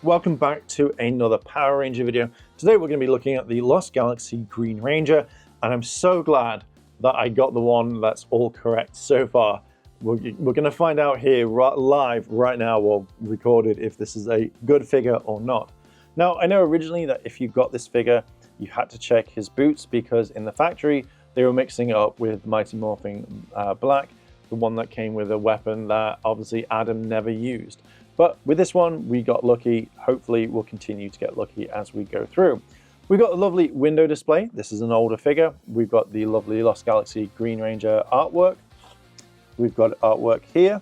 welcome back to another Power Ranger video. Today we're going to be looking at the Lost Galaxy Green Ranger, and I'm so glad that I got the one that's all correct so far. We're going to find out here live right now, or recorded, if this is a good figure or not. Now, I know originally that if you got this figure, you had to check his boots, because in the factory they were mixing it up with Mighty Morphing Black, the one that came with a weapon that obviously Adam never used. But with this one, we got lucky. Hopefully we'll continue to get lucky as we go through. We've got a lovely window display. This is an older figure. We've got the lovely Lost Galaxy Green Ranger artwork. We've got artwork here.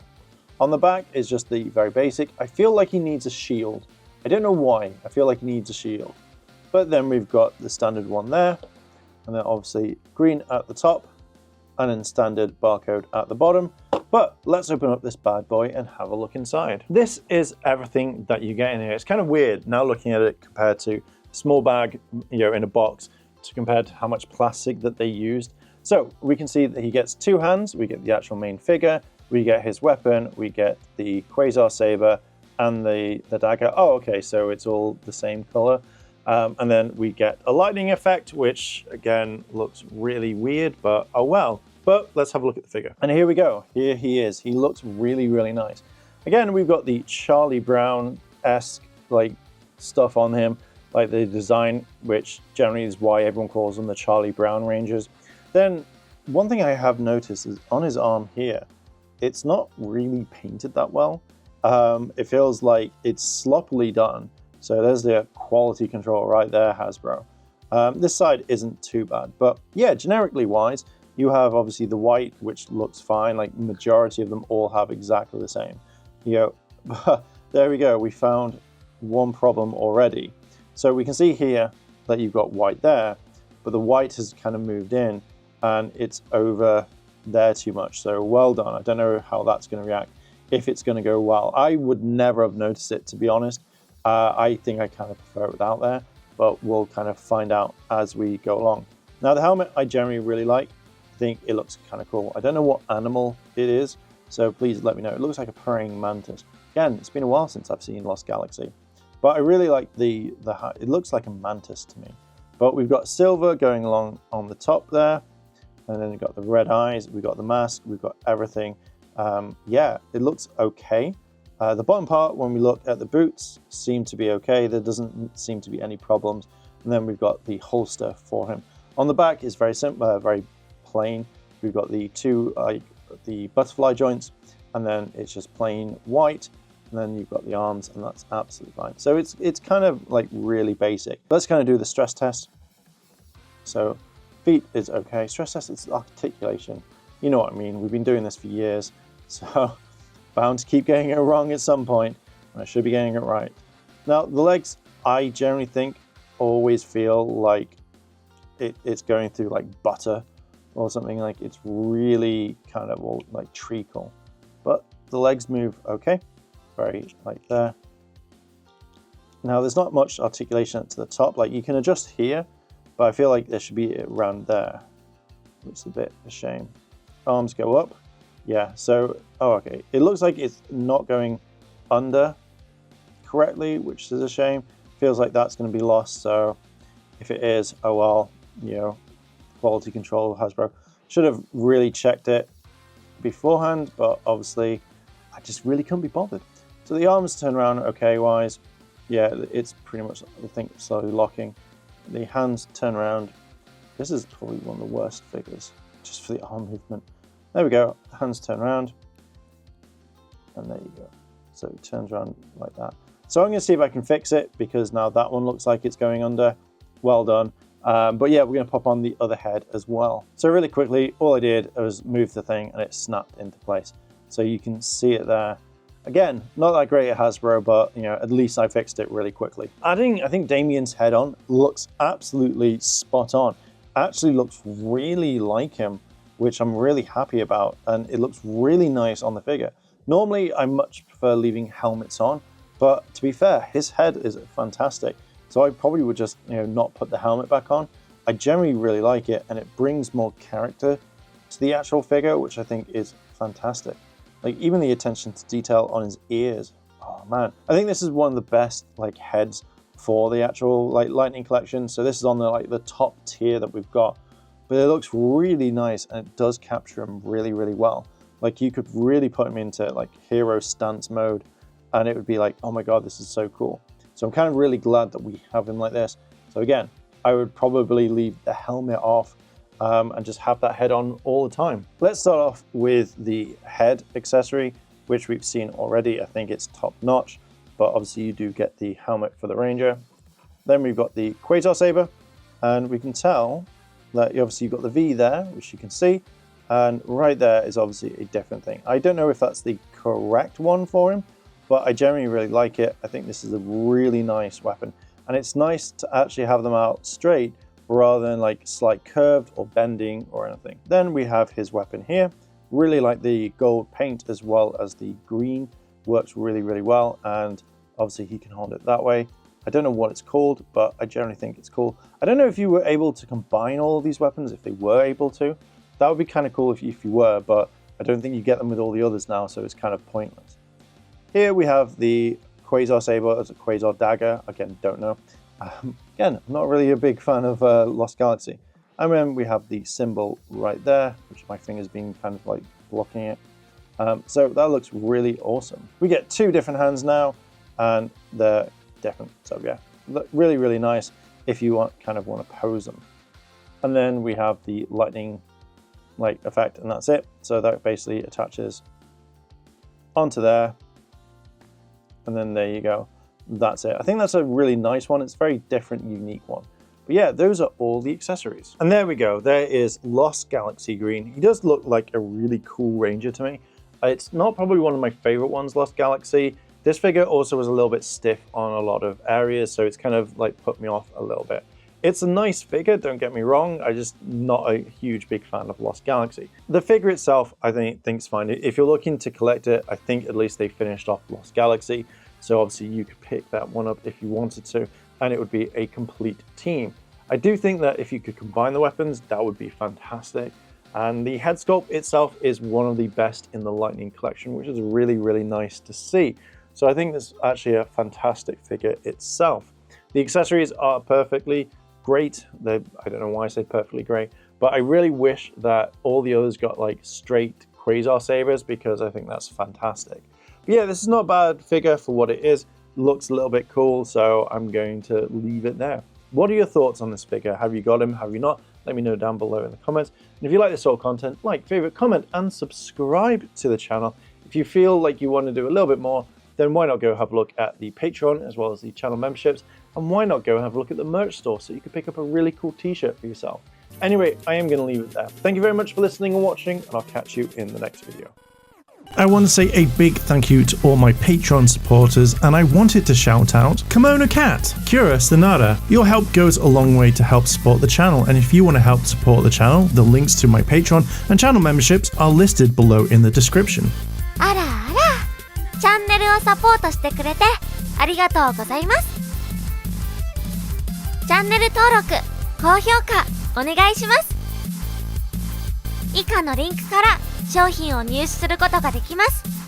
On the back is just the very basic. I feel like he needs a shield. I don't know why. I feel like he needs a shield. But then we've got the standard one there. And then obviously green at the top. And then standard barcode at the bottom. But let's open up this bad boy and have a look inside. This is everything that you get in here. It's kind of weird now looking at it compared to a small bag, in a box, compared to how much plastic that they used. So we can see that he gets two hands. We get the actual main figure. We get his weapon. We get the Quasar Saber and the dagger. Oh, okay, so it's all the same color. And then we get a lightning effect, which again looks really weird, but oh well. But let's have a look at the figure. And here we go. Here he is. He looks really, really nice. Again, we've got the Charlie Brown-esque stuff on him, like the design, which generally is why everyone calls them the Charlie Brown Rangers. Then one thing I have noticed is on his arm here, it's not really painted that well. It feels like it's sloppily done. So there's the quality control right there, Hasbro. This side isn't too bad, but yeah, generically wise, you have obviously the white, which looks fine. Like majority of them all have exactly the same. There we go. We found one problem already. So we can see here that you've got white there, but the white has kind of moved in and it's over there too much. So well done. I don't know how that's going to react, if it's going to go well. I would never have noticed it, to be honest. I think I kind of prefer it without there, but we'll kind of find out as we go along. Now the helmet I generally really like. I think it looks kind of cool. I don't know what animal it is, so please let me know. It looks like a praying mantis. Again, it's been a while since I've seen Lost Galaxy, but I really like it looks like a mantis to me. But we've got silver going along on the top there, and then we've got the red eyes, we've got the mask, we've got everything. Yeah, it looks okay. The bottom part, when we look at the boots, seem to be okay. There doesn't seem to be any problems. And then we've got the holster for him. On the back is very simple, very plain. We've got the two the butterfly joints, and then it's just plain white, and then you've got the arms, and that's absolutely fine. So it's kind of like really basic. Let's kind of do the stress test. So feet is okay. Stress test is articulation. You know what I mean. We've been doing this for years, so bound to keep getting it wrong at some point, and I should be getting it right. Now the legs, I generally think always feel like it's going through like butter or something. Like it's really kind of all like treacle, but the legs move okay, very like there. Now there's not much articulation to the top. Like you can adjust here, but I feel like there should be around there, which is a bit of a shame. Arms go up, yeah. So oh okay, it looks like it's not going under correctly, which is a shame. Feels like that's going to be lost. So if it is, oh well, quality control, Hasbro should have really checked it beforehand, but obviously I just really couldn't be bothered. So the arms turn around okay wise, yeah, it's pretty much, I think, slowly locking. The hands turn around. This is probably one of the worst figures just for the arm movement. There we go, hands turn around, and there you go. So it turns around like that. So I'm going to see if I can fix it, because now that one looks like it's going under. Well done. But yeah, we're going to pop on the other head as well. So really quickly, all I did was move the thing and it snapped into place. So you can see it there. Again, not that great at Hasbro, but at least I fixed it really quickly. Adding, I think, Damien's head on looks absolutely spot on. Actually looks really like him, which I'm really happy about. And it looks really nice on the figure. Normally, I much prefer leaving helmets on, but to be fair, his head is fantastic. So I probably would just not put the helmet back on. I generally really like it, and it brings more character to the actual figure, which I think is fantastic. Like even the attention to detail on his ears, oh man, I think this is one of the best like heads for the actual like Lightning collection. So this is on the like the top tier that we've got, but it looks really nice and it does capture him really well. Like you could really put him into like hero stance mode and it would be like, oh my god, this is so cool. So I'm kind of really glad that we have him like this. So again, I would probably leave the helmet off and just have that head on all the time. Let's start off with the head accessory, which we've seen already. I think it's top notch, but obviously you do get the helmet for the Ranger. Then we've got the Quasar Saber, and we can tell that obviously you've got the V there, which you can see, and right there is obviously a different thing. I don't know if that's the correct one for him, but I generally really like it. I think this is a really nice weapon, and it's nice to actually have them out straight rather than like slight curved or bending or anything. Then we have his weapon here. Really like the gold paint as well as the green. Works really well, and obviously he can hold it that way. I don't know what it's called, but I generally think it's cool. I don't know if you were able to combine all of these weapons, if they were able to. That would be kind of cool if you were, but I don't think you get them with all the others now, so it's kind of pointless. Here we have the Quasar Saber as a Quasar Dagger. Again, don't know. Again, I'm not really a big fan of Lost Galaxy. And then we have the symbol right there, which my finger's been kind of like blocking it. So that looks really awesome. We get two different hands now, and they're different. So yeah, look really nice if you kind of want to pose them. And then we have the lightning like effect, and that's it. So that basically attaches onto there, and then there you go. That's it. I think that's a really nice one. It's a very different, unique one. But yeah, those are all the accessories. And there we go. There is Lost Galaxy Green. He does look like a really cool Ranger to me. It's not probably one of my favorite ones, Lost Galaxy. This figure also was a little bit stiff on a lot of areas, so it's kind of like put me off a little bit. It's a nice figure, don't get me wrong. I'm just not a huge big fan of Lost Galaxy. The figure itself, I think's fine. If you're looking to collect it, I think at least they finished off Lost Galaxy. So obviously you could pick that one up if you wanted to, and it would be a complete team. I do think that if you could combine the weapons, that would be fantastic. And the head sculpt itself is one of the best in the Lightning collection, which is really nice to see. So I think this is actually a fantastic figure itself. The accessories are perfectly great. I don't know why I say perfectly great, but I really wish that all the others got like straight Quasar Sabers, because I think that's fantastic. But yeah, this is not a bad figure for what it is. Looks a little bit cool, so I'm going to leave it there. What are your thoughts on this figure? Have you got him? Have you not? Let me know down below in the comments. And if you like this sort of content, like, favorite, comment, and subscribe to the channel. If you feel like you want to do a little bit more, then why not go have a look at the Patreon as well as the channel memberships? And why not go have a look at the merch store so you can pick up a really cool t-shirt for yourself? Anyway, I am going to leave it there. Thank you very much for listening and watching, and I'll catch you in the next video. I want to say a big thank you to all my Patreon supporters, and I wanted to shout out Kimono Cat, Kura Stanada. Your help goes a long way to help support the channel, and if you want to help support the channel, the links to my Patreon and channel memberships are listed below in the description. あらあら、チャンネルをサポートしてくれてありがとうございます。チャンネル登録、高評価お願いします。以下のリンクから商品を入手することができます。